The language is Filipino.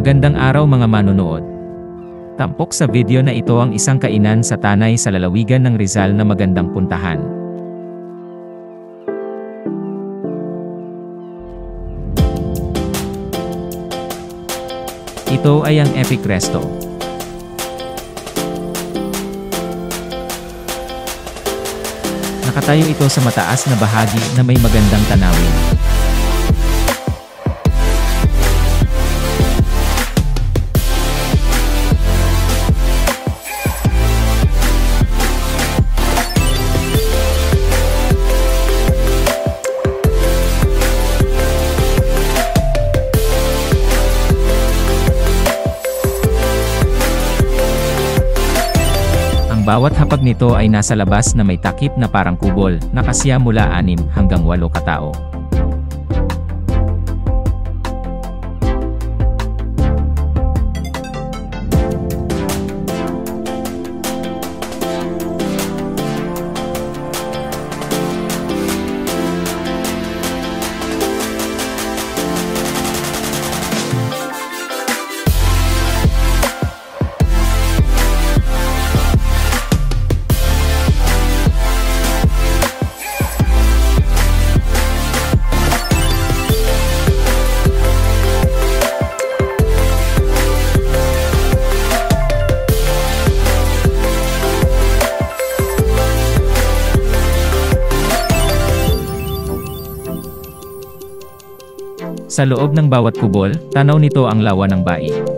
Magandang araw mga manonood. Tampok sa video na ito ang isang kainan sa Tanay sa lalawigan ng Rizal na magandang puntahan. Ito ay ang Epic Resto. Nakatayo ito sa mataas na bahagi na may magandang tanawin. Bawat hapag nito ay nasa labas na may takip na parang kubol, nakasiya mula 6 hanggang 8 katao. Sa loob ng bawat kubol, tanaw nito ang lawa ng bai.